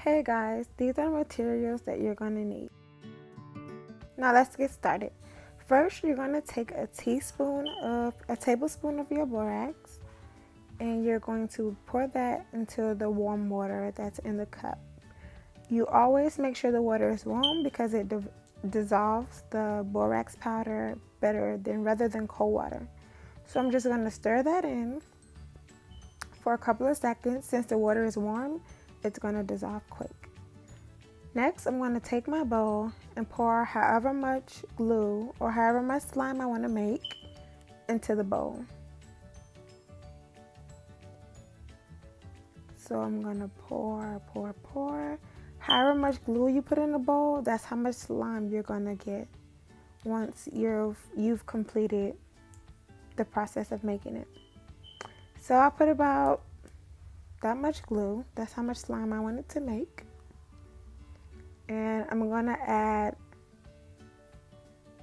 Hey guys, these are materials that you're going to need. Now let's get started. First, you're going to take a tablespoon of your borax, and you're going to pour that into the warm water that's in the cup. You always make sure the water is warm because it dissolves the borax powder better than rather than cold water. So I'm just going to stir that in for a couple of seconds. Since the water is warm, it's going to dissolve quick. Next, I'm going to take my bowl and pour however much glue or however much slime I want to make into the bowl. So I'm going to pour. However much glue you put in the bowl, that's how much slime you're going to get once you've completed the process of making it. So I put about that much glue. That's how much slime I wanted to make. And I'm going to add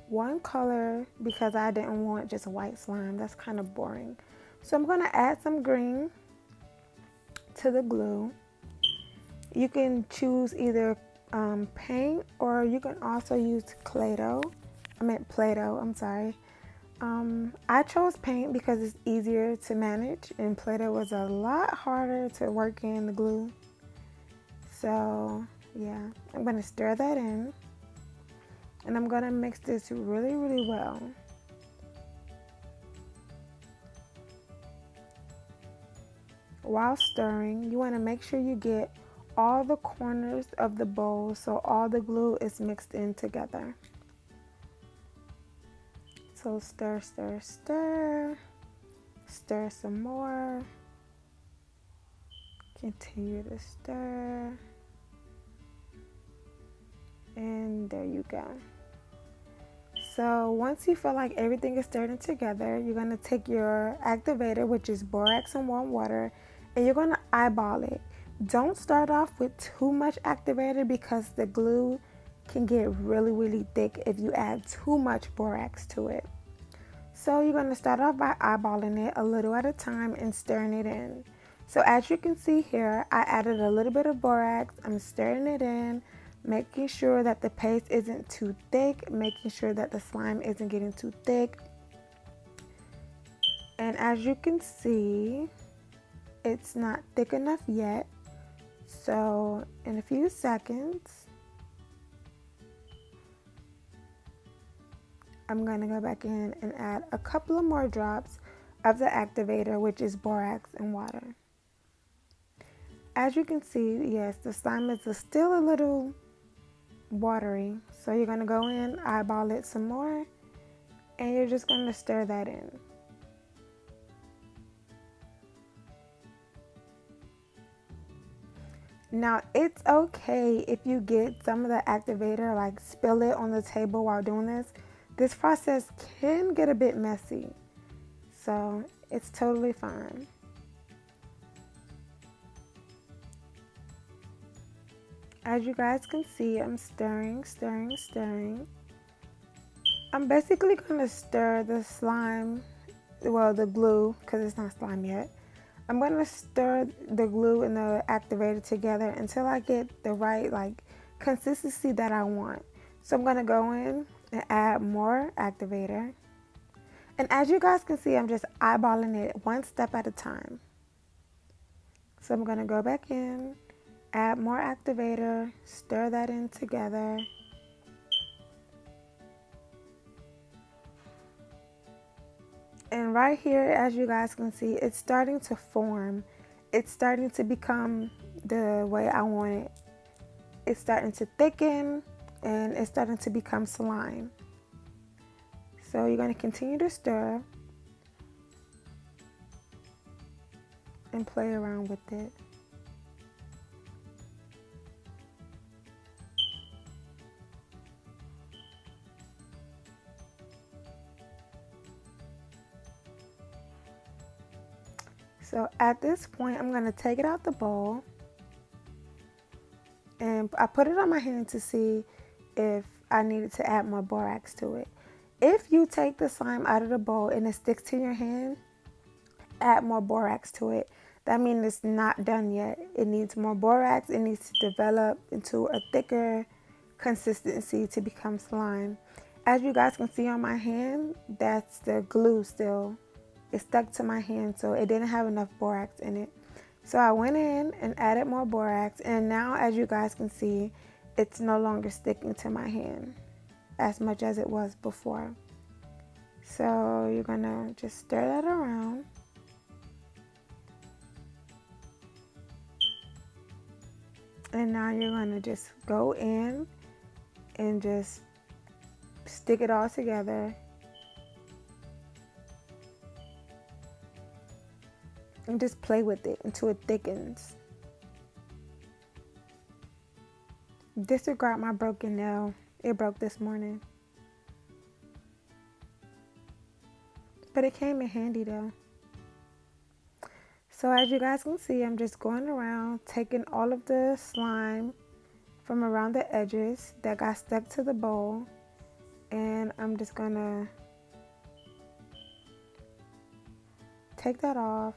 one color because I didn't want just white slime. That's kind of boring. So I'm going to add some green to the glue. You can choose either paint, or you can also use Play-Doh. I'm sorry. I chose paint because it's easier to manage, and Play-Doh was a lot harder to work in the glue. So yeah, I'm going to stir that in, and I'm going to mix this really, really well. While stirring, you want to make sure you get all the corners of the bowl so all the glue is mixed in together. So stir, stir, stir. Stir some more. Continue to stir. And there you go. So once you feel like everything is stirring together, you're going to take your activator, which is borax and warm water, and you're going to eyeball it. Don't start off with too much activator because the glue can get really, really thick if you add too much borax to it. So you're going to start off by eyeballing it a little at a time and stirring it in. So as you can see here, I added a little bit of borax. I'm stirring it in, making sure that the paste isn't too thick, making sure that the slime isn't getting too thick. And as you can see, it's not thick enough yet. So in a few seconds, I'm going to go back in and add a couple of more drops of the activator, which is borax and water. As you can see, yes, the slime is still a little watery. So you're going to go in, eyeball it some more, and you're just going to stir that in. Now, it's okay if you get some of the activator, like spill it on the table while doing this. This process can get a bit messy, so it's totally fine. As you guys can see, I'm stirring, stirring, stirring. I'm basically going to stir the slime, well, the glue, because it's not slime yet. I'm going to stir the glue and the activator together until I get the right consistency that I want. So I'm going to go in and add more activator. And as you guys can see, I'm just eyeballing it one step at a time. So I'm going to go back in, add more activator, stir that in together. And right here, as you guys can see, it's starting to form. It's starting to become the way I want it. It's starting to thicken, and it's starting to become slime. So you're going to continue to stir and play around with it. So at this point, I'm going to take it out the bowl, and I put it on my hand to see if I needed to add more borax to it. If you take the slime out of the bowl and it sticks to your hand, add more borax to it. that means it's not done yet. It needs more borax. It needs to develop into a thicker consistency to become slime. As you guys can see on my hand, that's the glue still. It stuck to my hand, so it didn't have enough borax in it. So I went in and added more borax, and now as you guys can see, it's no longer sticking to my hand as much as it was before. So you're gonna just stir that around. And now you're gonna just go in and just stick it all together. And just play with it until it thickens. Disregard my broken nail. It broke this morning. But it came in handy though. So as you guys can see, I'm just going around taking all of the slime from around the edges that got stuck to the bowl. And I'm just gonna take that off,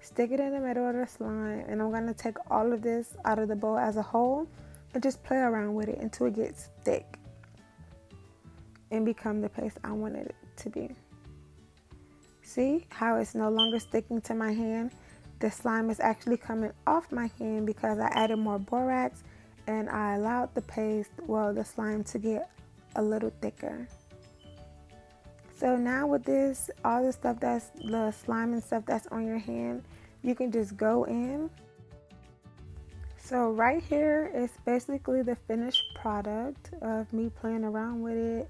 stick it in the middle of the slime, and I'm gonna take all of this out of the bowl as a whole and just play around with it until it gets thick and become the paste I wanted it to be. See how it's no longer sticking to my hand? The slime is actually coming off my hand because I added more borax and I allowed the paste, well, the slime to get a little thicker. So now with this, all the stuff that's the slime and stuff that's on your hand, you can just go in. So right here is basically the finished product of me playing around with it,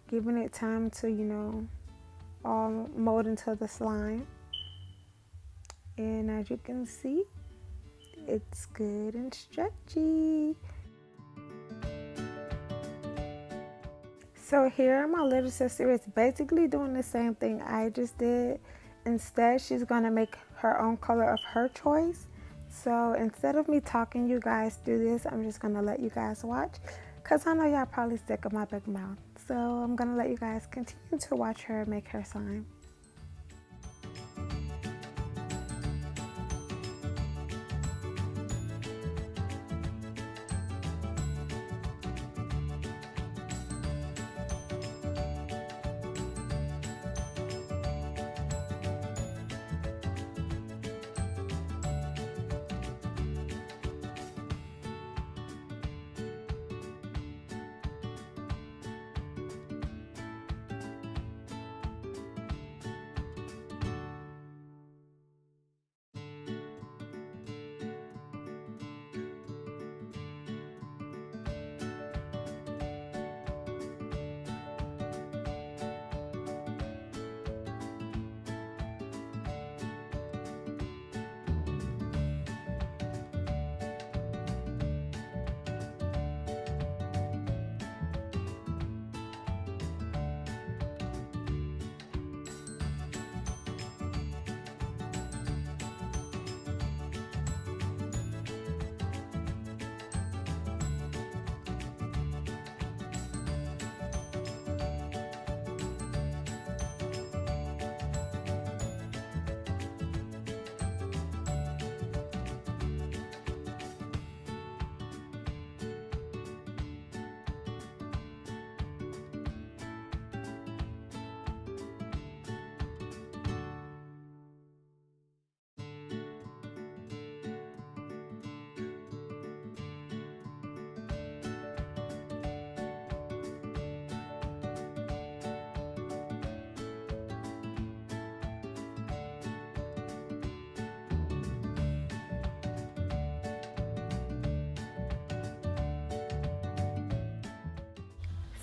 giving it time to, you know, all mold into the slime. And as you can see, it's good and stretchy. So here my little sister is basically doing the same thing I just did. Instead, she's gonna make her own color of her choice. So instead of me talking you guys through this, I'm just gonna let you guys watch, because I know y'all probably sick of my big mouth. So I'm gonna let you guys continue to watch her make her slime.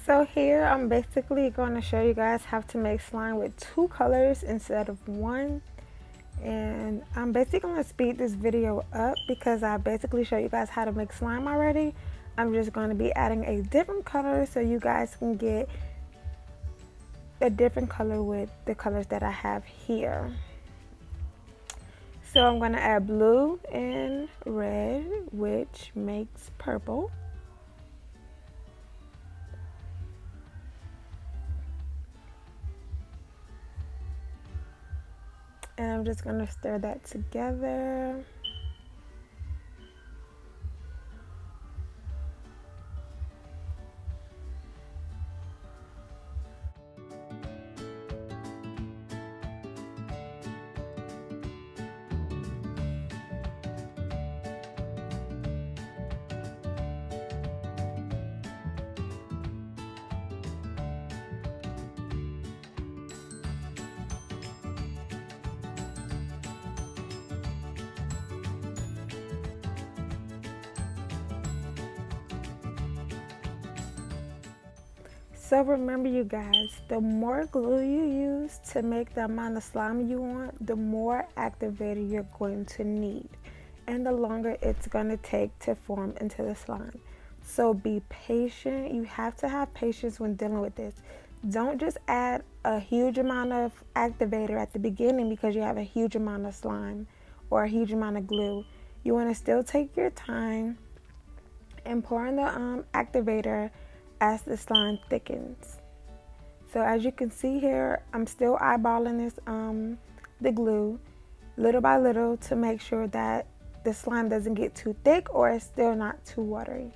So here I'm basically going to show you guys how to make slime with 2 colors instead of 1. And I'm basically going to speed this video up because I basically show you guys how to make slime already. I'm just going to be adding a different color so you guys can get a different color with the colors that I have here. So I'm going to add blue and red, which makes purple. And I'm just going to stir that together. So remember, you guys, the more glue you use to make the amount of slime you want, the more activator you're going to need and the longer it's going to take to form into the slime. So be patient. You have to have patience when dealing with this. Don't just add a huge amount of activator at the beginning because you have a huge amount of slime or a huge amount of glue. You want to still take your time and pour in the activator as the slime thickens. So as you can see here, I'm still eyeballing this the glue little by little to make sure that the slime doesn't get too thick or it's still not too watery.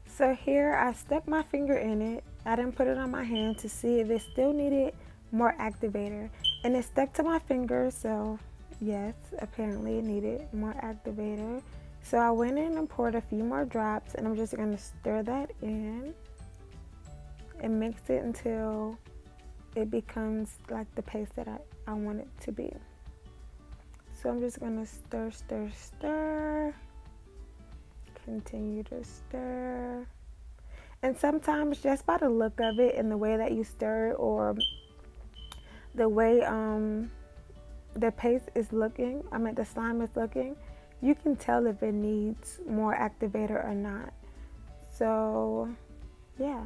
So here I stuck my finger in it. I didn't put it on my hand to see if it still needed more activator, and it stuck to my finger, so yes, apparently it needed more activator. So I went in and poured a few more drops, and I'm just going to stir that in and mix it until it becomes like the paste that I want it to be. So I'm just going to stir, stir, stir. Continue to stir. And sometimes just by the look of it and the way that you stir, or the way the paste is looking, the slime is looking, you can tell if it needs more activator or not. So yeah.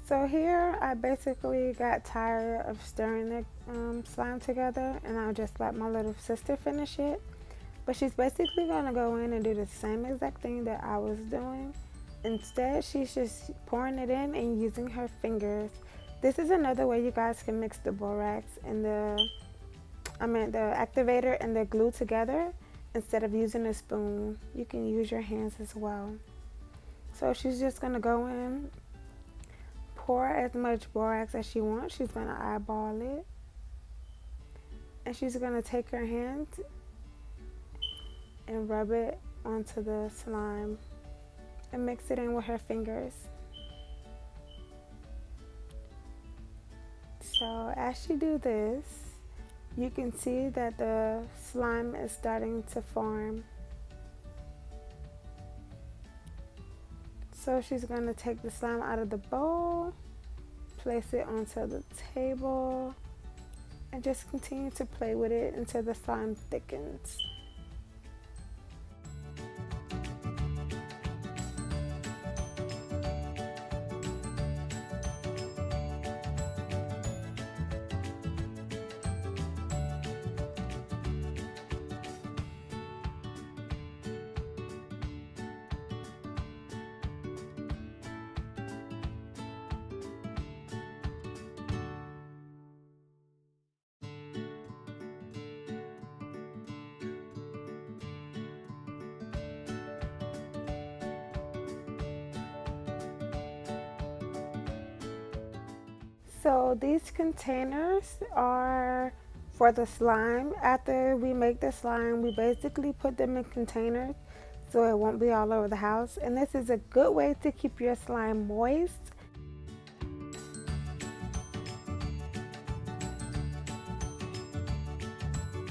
So here I basically got tired of stirring the slime together, and I'll just let my little sister finish it. But she's basically going to go in and do the same exact thing that I was doing. Instead, she's just pouring it in and using her fingers. This is another way you guys can mix the borax and the activator and the glue together. Instead of using a spoon, you can use your hands as well. So she's just going to go in, pour as much borax as she wants. She's going to eyeball it. And she's going to take her hand and rub it onto the slime and mix it in with her fingers. So as she do this, you can see that the slime is starting to form. So she's going to take the slime out of the bowl, place it onto the table, and just continue to play with it until the slime thickens. So these containers are for the slime. After we make the slime, we basically put them in containers so it won't be all over the house. And this is a good way to keep your slime moist